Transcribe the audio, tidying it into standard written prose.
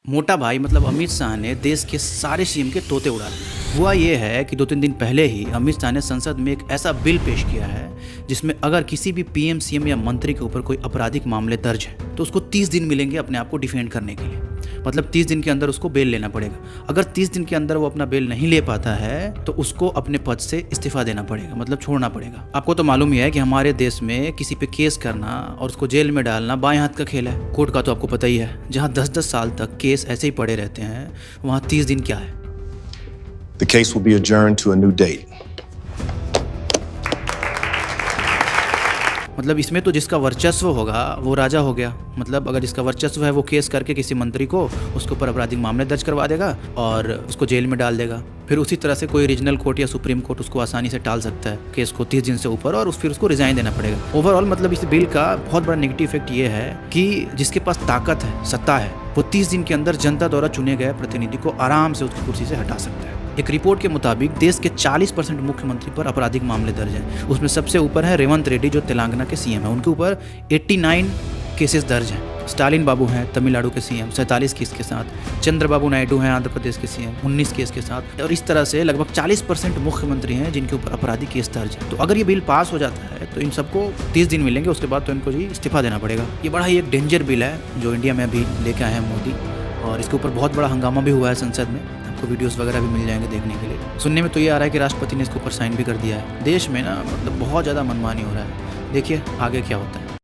मोटा भाई मतलब अमित शाह ने देश के सारे सीएम के तोते उड़ा दिए। हुआ ये है कि 2-3 दिन पहले ही अमित शाह ने संसद में एक ऐसा बिल पेश किया है जिसमें अगर किसी भी पीएम सीएम या मंत्री के ऊपर कोई आपराधिक मामले दर्ज है तो उसको 30 दिन मिलेंगे अपने आप को डिफेंड करने के लिए। मतलब 30 दिन के अंदर उसको बेल लेना पड़ेगा। अगर 30 दिन के अंदर वो अपना बेल नहीं ले पाता है तो उसको अपने पद से इस्तीफा देना पड़ेगा, मतलब छोड़ना पड़ेगा। आपको तो मालूम ही है कि हमारे देश में किसी पे केस करना और उसको जेल में डालना बाएं हाथ का खेल है। कोर्ट का तो आपको पता ही है, जहाँ 10-10 साल तक केस ऐसे ही पड़े रहते हैं वहाँ 30 दिन क्या है। The case will be adjourned to a new date. मतलब इसमें तो जिसका वर्चस्व होगा वो राजा हो गया। मतलब अगर जिसका वर्चस्व है वो केस करके किसी मंत्री को उसके ऊपर आपराधिक मामले दर्ज करवा देगा और उसको जेल में डाल देगा। फिर उसी तरह से कोई रीजनल कोर्ट या सुप्रीम कोर्ट उसको आसानी से टाल सकता है केस को 30 दिन से ऊपर, और फिर उसको रिजाइन देना पड़ेगा। ओवरऑल मतलब इस बिल का बहुत बड़ा नेगेटिव इफेक्ट ये है कि जिसके पास ताकत है, सत्ता है, वो 30 दिन के अंदर जनता द्वारा चुने गए प्रतिनिधि को आराम से उसकी कुर्सी से हटा सकता है। एक रिपोर्ट के मुताबिक देश के 40% मुख्यमंत्री पर आपराधिक मामले दर्ज हैं। उसमें सबसे ऊपर है रेवंत रेड्डी जो तेलंगाना के सीएम है, उनके ऊपर 89 केसेस दर्ज हैं। स्टालिन बाबू हैं तमिलनाडु के सीएम 47 केस के साथ, चंद्रबाबू नायडू हैं आंध्र प्रदेश के सीएम 19 केस के साथ, और इस तरह से लगभग 40% मुख्यमंत्री हैं जिनके ऊपर आपराधिक केस दर्ज है। तो अगर ये बिल पास हो जाता है तो इन सबको 30 दिन मिलेंगे, उसके बाद तो इनको जी इस्तीफा देना पड़ेगा। ये बड़ा ही एक डेंजर बिल है जो इंडिया में अभी लेके आए हैं मोदी, और इसके ऊपर बहुत बड़ा हंगामा भी हुआ है संसद में। आपको वीडियोस वगैरह भी मिल जाएंगे देखने के लिए। सुनने में तो ये आ रहा है कि राष्ट्रपति ने इसके ऊपर साइन भी कर दिया है। देश में ना मतलब बहुत ज़्यादा मनमानी हो रहा है। देखिए आगे क्या होता है।